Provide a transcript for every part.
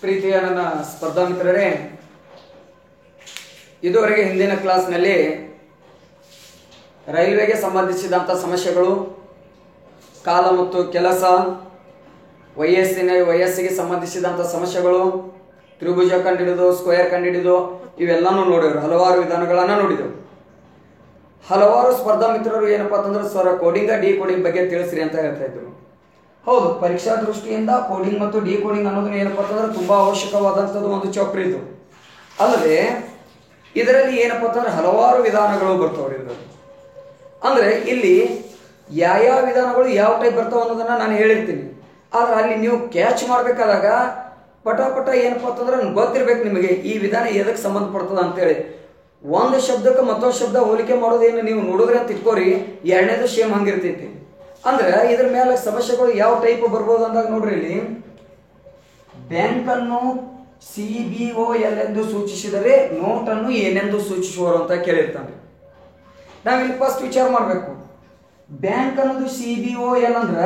ಪ್ರೀತಿಯ ನನ್ನ ಸ್ಪರ್ಧಾ ಮಿತ್ರರೇ, ಇದುವರೆಗೆ ಹಿಂದಿನ ಕ್ಲಾಸ್ನಲ್ಲಿ ರೈಲ್ವೆಗೆ ಸಂಬಂಧಿಸಿದಂಥ ಸಮಸ್ಯೆಗಳು, ಕಾಲ ಮತ್ತು ಕೆಲಸ, ವಯಸ್ಸಿಗೆ ಸಂಬಂಧಿಸಿದಂಥ ಸಮಸ್ಯೆಗಳು, ತ್ರಿಭುಜ ಕಂಡುಹಿಡಿದು ಸ್ಕ್ವೇರ್ ಕಂಡುಹಿಡಿದು ಇವೆಲ್ಲನೂ ನೋಡಿದ್ರು. ಹಲವಾರು ವಿಧಾನಗಳನ್ನು ನೋಡಿದೆವು. ಹಲವಾರು ಸ್ಪರ್ಧಾ ಮಿತ್ರರು ಏನಪ್ಪಾ ಅಂತಂದ್ರೆ, ಸರ್ ಕೋಡಿಂಗ್ ಡಿ ಕೋಡಿಂಗ್ ಬಗ್ಗೆ ತಿಳಿಸ್ರಿ ಅಂತ ಹೇಳ್ತಾ ಇದ್ರು. ಹೌದು, ಪರೀಕ್ಷಾ ದೃಷ್ಟಿಯಿಂದ ಕೋಡಿಂಗ್ ಮತ್ತು ಡಿ ಕೋಡಿಂಗ್ ಅನ್ನೋದನ್ನ ಏನಪ್ಪಾ ಅಂತಂದ್ರೆ ತುಂಬಾ ಅವಶ್ಯಕವಾದಂಥದ್ದು ಒಂದು ಚಾಪ್ಟರ್ ಇದು. ಅಲ್ಲದೆ ಇದರಲ್ಲಿ ಏನಪ್ಪಾ ಅಂತಂದ್ರೆ ಹಲವಾರು ವಿಧಾನಗಳು ಬರ್ತಾವ್ರಿ. ಇದರಲ್ಲಿ ಅಂದ್ರೆ ಇಲ್ಲಿ ಯಾವ ವಿಧಾನಗಳು ಯಾವ ಟೈಪ್ ಬರ್ತಾವ ಅನ್ನೋದನ್ನ ನಾನು ಹೇಳಿರ್ತೀನಿ. ಆದ್ರೆ ಅಲ್ಲಿ ನೀವು ಕ್ಯಾಚ್ ಮಾಡ್ಬೇಕಾದಾಗ ಪಟ ಏನಪ್ಪಾ ಅಂತಂದ್ರೆ ಗೊತ್ತಿರ್ಬೇಕು ನಿಮಗೆ ಈ ವಿಧಾನ ಎದಕ್ಕೆ ಸಂಬಂಧಪಡ್ತದ ಅಂತೇಳಿ. ಒಂದು ಶಬ್ದಕ್ಕೆ ಮತ್ತೊಂದು ಶಬ್ದ ಹೋಲಿಕೆ ಮಾಡೋದೇನು ನೀವು ನೋಡಿದ್ರೆ ಅಂತ ಇಟ್ಕೋರಿ, ಎರಡನೇದು ಸೇಮ್ ಹಂಗಿರ್ತೈತಿ. ಅಂದ್ರೆ ಇದ್ರ ಮೇಲೆ ಸಮಸ್ಯೆಗಳು ಯಾವ ಟೈಪ್ ಬರ್ಬೋದು ಅಂದಾಗ ನೋಡ್ರಿ, ಇಲ್ಲಿ ಬ್ಯಾಂಕ್ ಅನ್ನು CBOL ಎಂದು ಸೂಚಿಸಿದರೆ ನೋಟ್ ಅನ್ನು ಏನೆಂದು ಸೂಚಿಸುವರು ಅಂತ ಕೇಳಿರ್ತಾನೆ. ನಾವಿಲ್ಲಿ ಫಸ್ಟ್ ವಿಚಾರ ಮಾಡಬೇಕು. ಬ್ಯಾಂಕ್ ಅನ್ನೋದು CBOL ಅಂದ್ರ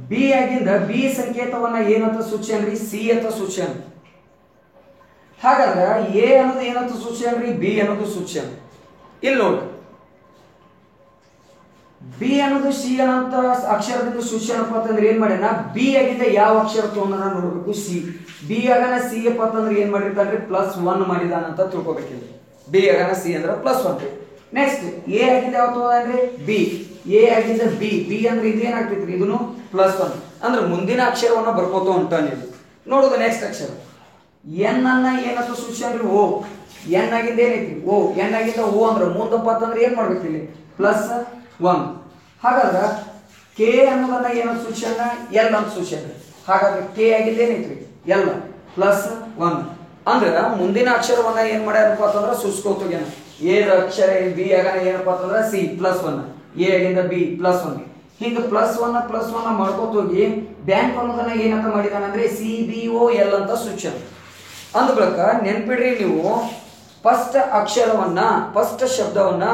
ಬಿ ಆಗಿಂದ ಬಿ ಸಂಕೇತವನ್ನ ಏನಂತ ಸೂಚ್ಯನ್ರಿ, ಸಿ ಅಂತ ಸೂಚ್ಯನ್. ಹಾಗಾದ್ರೆ ಎ ಅನ್ನೋದು ಏನಂತ ಸೂಚ್ಯನ್ರಿ, ಬಿ ಅನ್ನೋದು ಸೂಚ್ಯನ್. ಇಲ್ಲಿ ನೋಡಿ, ಬಿ ಅನ್ನೋದು ಸಿ ಅನ್ನಂತ ಅಕ್ಷರದಿಂದ ಸೂಚ್ಯನಪ್ಪ ಅಂತಂದ್ರೆ ಏನ್ ಮಾಡ್ಯಾನ, ಬಿ ಆಗಿಂದ ಯಾವ ಅಕ್ಷರ ತಗೊಂಡ ನೋಡ್ಬೇಕು, ಸಿ. ಬಿ ಆಗನ ಸಿ ಅಪ್ಪ ಅಂತಂದ್ರೆ ಏನ್ ಮಾಡಿರ್ತಾನ್ರಿ, +1 ಮಾಡಿದಾನ ಅಂತ ತಿಳ್ಕೊಬೇಕಿಲ್ಲ. ಬಿ ಆಗನ ಸಿ ಅಂದ್ರೆ +1. ನೆಕ್ಸ್ಟ್ ಎ ಆಗಿಂದ ಯಾವ ತಗೊಂಡ್ರಿ, ಬಿ. ಎ ಆಗಿಂದ ಬಿ. ಬಿ ಅಂದ್ರೆ ಇದೇನಾಗ್ತೈತ್ರಿ, ಇದನ್ನು +1 ಅಂದ್ರೆ ಮುಂದಿನ ಅಕ್ಷರವನ್ನ ಬರ್ಕೋತ ಹೊಂಟಾನೆ. ನೋಡುದು ನೆಕ್ಸ್ಟ್ ಅಕ್ಷರ ಎನ್ ಅನ್ನ ಏನಂತ ಸೂಚ್ಯನ್ರಿ, ಓ. ಎನ್ ಆಗಿಂದ ಏನೈತಿ, ಓ. ಎನ್ ಆಗಿಂದ ಓ ಅಂದ್ರೆ ಮುಂದಪ್ಪ ಅಂತಂದ್ರೆ ಏನ್ ಮಾಡ್ಬೇಕು, ಇಲ್ಲಿ +1. ಹಾಗಾದ್ರೆ ಕೆ ಅನ್ನೋದನ್ನ ಏನಂತ ಸೂಚ್ಯನ, ಎಲ್ ಅಂತ ಸೂಚ್ಯನ. ಹಾಗಾದ್ರೆ ಕೆ ಆಗಿಂದ ಏನೈತ್ರಿ, ಎಲ್ +1 ಅಂದ್ರೆ ಮುಂದಿನ ಅಕ್ಷರವನ್ನ ಏನ್ ಮಾಡ್ಯಾರಪ್ಪ ಅಂತಂದ್ರೆ ಸೂಚ್ಕೋತೋಗ್ಯಾನ. ಎ ಅಕ್ಷರ ಬಿ ಆಗನ ಏನಪ್ಪಾ ಅಂತಂದ್ರೆ ಸಿ +1, ಎ ಆಗಿಂದ ಬಿ +1. ಹಿಂಗ +1 ಮಾಡ್ಕೋತೋಗಿ ಬ್ಯಾಂಕ್ ಅನ್ನೋದನ್ನ ಏನಂತ ಮಾಡಿದಾನಂದ್ರೆ CBOL ಅಂತ ಸೂಚ್ಯನ. ಅಂದ ಬಳಿಕ ನೆನ್ಪಿಡ್ರಿ, ನೀವು ಫಸ್ಟ್ ಅಕ್ಷರವನ್ನ ಫಸ್ಟ್ ಶಬ್ದವನ್ನ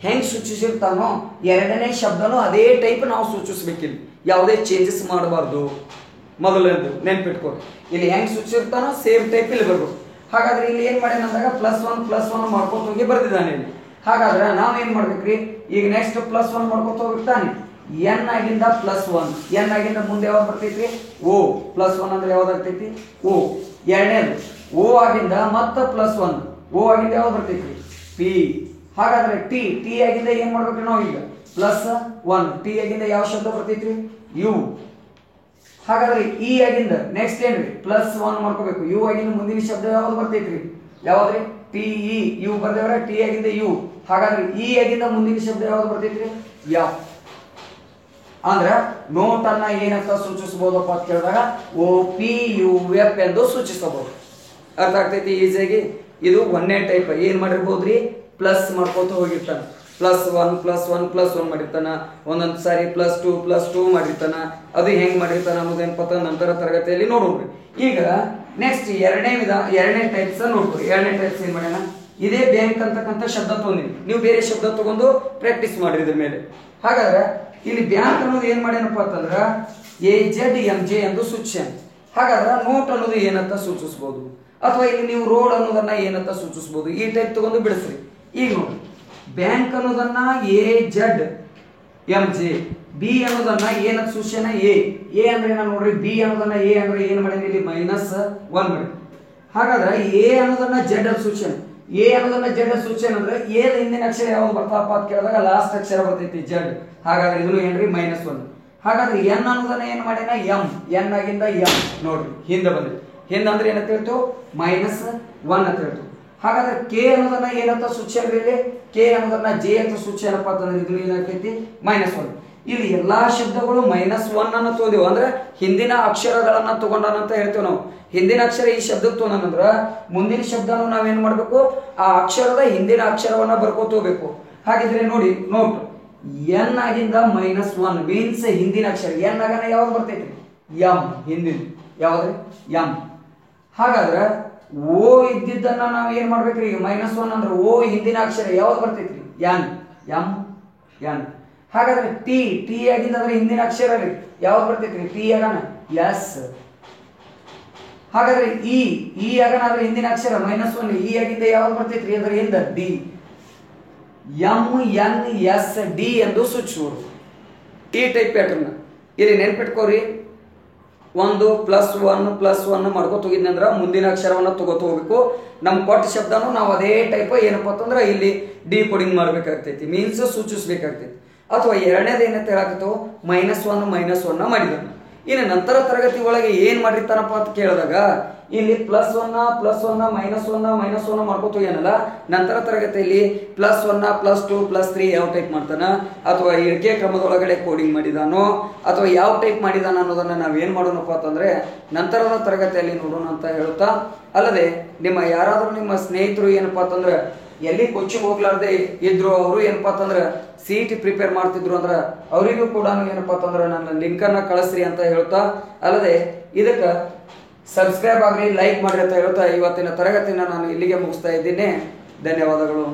ಹೆಂಗ್ ಸೂಚಿಸಿರ್ತಾನೋ ಎರಡನೇ ಶಬ್ದನೂ ಅದೇ ಟೈಪ್ ನಾವು ಸೂಚಿಸ್ಬೇಕಿಲ್ಲ, ಯಾವುದೇ ಚೇಂಜಸ್ ಮಾಡಬಾರ್ದು. ಮೊದಲನೇದು ನೆನ್ಪಿಟ್ಕೊಡಿ, ಇಲ್ಲಿ ಹೆಂಗ್ ಸೂಚಿಸಿರ್ತಾನೋ ಸೇಮ್ ಟೈಪ್ ಇಲ್ಲಿ ಬರ್ಬೇಕು. ಹಾಗಾದ್ರೆ ಇಲ್ಲಿ ಏನ್ ಮಾಡ್ಯಾನ ಅಂದಾಗ +1 ಮಾಡ್ಕೋತ ಹೋಗಿ ಬರ್ದಿದ್ದಾನೆ ಇಲ್ಲಿ. ಹಾಗಾದ್ರೆ ನಾವೇನ್ ಮಾಡ್ಬೇಕ್ರಿ, ಈಗ ನೆಕ್ಸ್ಟ್ +1 ಮಾಡ್ಕೋತ ಹೋಗ್ತಾನೆ. ಎನ್ ಆಗಿಂದ +1, ಎನ್ ಆಗಿಂದ ಮುಂದೆ ಯಾವ್ದು ಬರ್ತೈತ್ರಿ, ಓ. +1 ಅಂದ್ರೆ ಯಾವ್ದಾಗ್ತೈತಿ, ಓ. ಎರಡನೇದು ಓ ಆಗಿಂದ ಮತ್ತ +1, ಓ ಆಗಿಂದ ಯಾವ್ದು ಬರ್ತೈತ್ರಿ, ಪಿ. ಹಾಗಾದ್ರೆ ಟಿ ಆಗಿಂದ ಏನ್ ಮಾಡ್ಬೇಕ್ರಿ ನಾವು ಈಗ, +1. ಟಿ ಆಗಿಂದ ಯಾವ ಶಬ್ದ ಬರ್ತೈತ್ರಿ, ಯು. ಹಾಗಾದ್ರೆ ಇ ಆಗಿಂದ ನೆಕ್ಸ್ಟ್ ಏನ್ರಿ +1 ಮಾಡ್ಕೋಬೇಕು. ಯು ಆಗಿಂದ ಮುಂದಿನ ಶಬ್ದ ಯಾವ್ದು ಬರ್ತೈತ್ರಿ, ಯಾವ್ದ್ರಿ, TE. ಯು ಬರ್ದೇವ್ರ, ಟಿ ಆಗಿಂದ ಯು. ಹಾಗಾದ್ರೆ ಇ ಆಗಿಂದ ಮುಂದಿನ ಶಬ್ದ ಯಾವ್ದು ಬರ್ತೈತ್ರಿ, ಎಫ್. ಅಂದ್ರ ನೋಟ್ ಅನ್ನ ಏನಂತ ಸೂಚಿಸಬಹುದಪ್ಪ ಅಂತ ಕೇಳಿದಾಗ OPUF ಎಂದು ಸೂಚಿಸಬಹುದು. ಅರ್ಥ ಆಗ್ತೈತಿ ಈಸಿಯಾಗಿ. ಇದು ಒಂದನೇ ಟೈಪ್. ಏನ್ ಮಾಡಿರ್ಬೋದ್ರಿ, ಪ್ಲಸ್ ಮಾಡ್ಕೋತ ಹೋಗಿರ್ತಾನ. +1 ಮಾಡಿರ್ತಾನ, ಒಂದೊಂದ್ ಸಾರಿ +2 ಮಾಡಿರ್ತಾನ. ಅದು ಹೆಂಗ್ ಮಾಡಿರ್ತಾನ ಅನ್ನೋದೇನಪ್ಪ ನಂತರ ತರಗತಿಯಲ್ಲಿ ನೋಡೋಣ್ರಿ. ಈಗ ನೆಕ್ಸ್ಟ್ ಎರಡನೇ ಟೈಪ್ಸ್ ನೋಡ್ಕೊರಿ. ಎರಡನೇ ಟೈಪ್ಸ್ ಏನ್ ಮಾಡ್ಯಾನ, ಇದೇ ಬ್ಯಾಂಕ್ ಅಂತಕ್ಕಂಥ ಶಬ್ದ ತಗೊಂಡಿನಿ, ನೀವು ಬೇರೆ ಶಬ್ದ ತಗೊಂಡು ಪ್ರಾಕ್ಟೀಸ್ ಮಾಡ್ರಿ ಇದ್ರ ಮೇಲೆ. ಹಾಗಾದ್ರೆ ಇಲ್ಲಿ ಬ್ಯಾಂಕ್ ಅನ್ನೋದು ಏನ್ ಮಾಡ್ಯಾನಪ್ಪ ಅಂತಂದ್ರ AZMJ ಎಂದು ಸೂಚ್ಯನ. ಹಾಗಾದ್ರೆ ನೋಟ್ ಅನ್ನೋದು ಏನಂತ ಸೂಚಿಸಬಹುದು, ಅಥವಾ ಇಲ್ಲಿ ನೀವು ರೋಡ್ ಅನ್ನೋದನ್ನ ಏನಂತ ಸೂಚಿಸಬಹುದು. ಈ ಟೈಪ್ ತಗೊಂಡು ಬಿಡಿಸ್ರಿ. ಈಗ ನೋಡಿ, ಬ್ಯಾಂಕ್ ಅನ್ನೋದನ್ನ AZMJ, ಬಿ ಅನ್ನೋದನ್ನ ಏನಂತ ಸೂಚ್ಯನ, ಎ ಅಂದ್ರೆ ಏನ ನೋಡ್ರಿ, ಬಿ ಅನ್ನೋದನ್ನ ಎ ಅಂದ್ರೆ ಏನ್ ಮಾಡಿದ್ರಿ, ಇಲ್ಲಿ -1 ಮಾಡಿ. ಹಾಗಾದ್ರೆ ಎ ಅನ್ನೋದನ್ನ Z ಅಂತ ಸೂಚ್ಯನ. ಎ ಅನ್ನೋದನ್ನ Z ಸೂಚ್ಯನ ಅಂದ್ರೆ ಎ ಹಿಂದಿನ ಅಕ್ಷರ ಯಾವ್ದು ಬರ್ತಾವಪ್ಪ ಅಂತ ಕೇಳಿದಾಗ ಲಾಸ್ಟ್ ಅಕ್ಷರ ಬರ್ತೈತಿ Z. ಹಾಗಾದ್ರೆ ಇದನ್ನು ಏನ್ರಿ -1. ಹಾಗಾದ್ರೆ ಎನ್ ಅನ್ನೋದನ್ನ ಏನ್ ಮಾಡ್ಯಾನ, ಎಂ. ಎನ್ ಆಗಿಂದ ಎಂ ನೋಡ್ರಿ ಹಿಂದೆ ಬಂದ್ರಿ. ಹಿಂದೆ ಅಂದ್ರೆ ಏನಂತ ಹೇಳ್ತು, -1 ಅಂತ ಹೇಳ್ತು. ಹಾಗಾದ್ರೆ ಕೆ ಅನ್ನೋದನ್ನ ಏನಂತ ಸೂಚ್ಯನ್ರಿ, ಇಲ್ಲಿ ಕೆ ಅನ್ನೋದನ್ನ J ಅಂತ ಸೂಚ್ಯನಪ್ಪ ಅಂತಂದ್ರೆ ಇದನ್ನು ಏನಾಗ್ತೈತಿ, -1. ಇಲ್ಲಿ ಎಲ್ಲಾ ಶಬ್ದಗಳು -1 ಅನ್ನ ತಗೊಂಡಿವ್ ಅಂದ್ರೆ ಹಿಂದಿನ ಅಕ್ಷರಗಳನ್ನ ತಗೊಂಡಾನಂತ ಹೇಳ್ತೇವೆ ನಾವು. ಹಿಂದಿನ ಅಕ್ಷರ ಈ ಶಬ್ದಕ್ಕೆ ತಗೊಂಡಂದ್ರ ಮುಂದಿನ ಶಬ್ದನು ನಾವೇನ್ ಮಾಡ್ಬೇಕು, ಆ ಅಕ್ಷರದ ಹಿಂದಿನ ಅಕ್ಷರವನ್ನ ಬರ್ಕೋತ ಹೋಗ್ಬೇಕು. ಹಾಗಿದ್ರೆ ನೋಡಿ, ನೋಟ್ ಎನ್ ಆಗಿಂದ -1 ಮೀನ್ಸ್ ಹಿಂದಿನ ಅಕ್ಷರ. ಎನ್ ಆಗನ ಯಾವ್ದು ಬರ್ತೈತಿ, ಎಂ. ಹಿಂದಿನ ಯಾವ್ದ್ರಿ, ಎಂ. ಹಾಗಾದ್ರೆ ಓ ಇದ್ದಿದ್ದನ್ನ ನಾವ್ ಏನ್ ಮಾಡ್ಬೇಕ್ರಿ, ಈಗ -1 ಅಂದ್ರೆ ಓ ಹಿಂದಿನ ಅಕ್ಷರ ಯಾವ್ದು ಬರ್ತೈತ್ರಿ, ಎನ್. ಹಾಗಾದ್ರೆ ಟಿ ಆಗಿಂದ ಅಂದ್ರೆ ಹಿಂದಿನ ಅಕ್ಷರ ರೀ ಯಾವ್ದು ಬರ್ತೈತ್ರಿ, ಟಿ ಆಗನ ಎಸ್. ಹಾಗಾದ್ರೆ ಈ ಆಗನಾದ್ರೆ ಹಿಂದಿನ ಅಕ್ಷರ -1, ಈ ಆಗಿಂದ ಯಾವ್ದು ಬರ್ತೈತ್ರಿ ಅಂದ್ರೆ ಹಿಂದ ಡಿ, MNSD ಎಂದು ಸೂಚಿಸುವರು. ಈ ಟೈಪ್ ಪ್ಯಾಟರ್ನ್ ಇಲ್ಲಿ ನೆನ್ಪಿಟ್ಕೋರಿ. 1 + 1 ಮಾಡ್ಕೋತ ಹೋಗಿದ್ನಂದ್ರ ಮುಂದಿನ ಅಕ್ಷರವನ್ನ ತಗೋತ ಹೋಗ್ಬೇಕು. ನಮ್ ಕೊಟ್ಟ ಶಬ್ದನು ನಾವು ಅದೇ ಟೈಪ್ ಏನಪ್ಪಾ ಅಂತಂದ್ರ ಇಲ್ಲಿ ಡಿ ಕೋಡಿಂಗ್ ಮಾಡ್ಬೇಕಾಗ್ತೈತಿ, ಮೀನ್ಸ್ ಸೂಚಿಸ್ಬೇಕಾಗ್ತೈತಿ. ಅಥವಾ ಎರಡನೇದು ಏನಂತ ಹೇಳಕತ್ತೋ -1 ಮಾಡಿದನು. ಇನ್ನು ನಂತರ ತರಗತಿ ಒಳಗೆ ಏನ್ ಮಾಡಿರ್ತಾನಪ್ಪ ಅಂತ ಕೇಳಿದಾಗ ಇಲ್ಲಿ +1 -1 ಮಾಡ್ಕೋತ ಹೋಗ್ಯಾನಲ್ಲ, ನಂತರ ತರಗತಿಯಲ್ಲಿ +1 +2 +3 ಯಾವ ಟೈಪ್ ಮಾಡ್ತಾನ, ಅಥವಾ ಇಳಿಕೆ ಕ್ರಮದೊಳಗಡೆ ಕೋಡಿಂಗ್ ಮಾಡಿದಾನೋ ಅಥವಾ ಯಾವ ಟೈಪ್ ಮಾಡಿದಾನ ಅನ್ನೋದನ್ನ ನಾವೇನ್ ಮಾಡೋಣಪ್ಪ ಅಂತಂದ್ರೆ ನಂತರದ ತರಗತಿಯಲ್ಲಿ ನೋಡೋಣ ಅಂತ ಹೇಳುತ್ತಾ, ಅಲ್ಲದೆ ಯಾರಾದ್ರೂ ನಿಮ್ಮ ಸ್ನೇಹಿತರು ಏನಪ್ಪಾ ಅಂತಂದ್ರೆ ಎಲ್ಲಿ ಕೋಚಿಂಗ್ ಹೋಗ್ಲಾರ್ದೆ ಇದ್ರು, ಅವರು ಏನಪ್ಪಾ ಅಂತಂದ್ರೆ CET ಪ್ರಿಪೇರ್ ಮಾಡ್ತಿದ್ರು ಅಂದ್ರ ಅವರಿಗೂ ಕೂಡ ಏನಪ್ಪಾ ಅಂತಂದ್ರೆ ನನ್ನ ಲಿಂಕ್ ಅನ್ನ ಕಳಿಸ್ರಿ ಅಂತ ಹೇಳ್ತಾ, ಅಲ್ಲದೆ ಇದಕ್ಕೆ ಸಬ್ಸ್ಕ್ರೈಬ್ ಆಗ್ರಿ, ಲೈಕ್ ಮಾಡ್ರಿ ಅಂತ ಹೇಳ್ತಾ ಇವತ್ತಿನ ತರಗತಿನ ನಾನು ಇಲ್ಲಿಗೆ ಮುಗಿಸ್ತಾ ಇದ್ದೀನಿ. ಧನ್ಯವಾದಗಳು.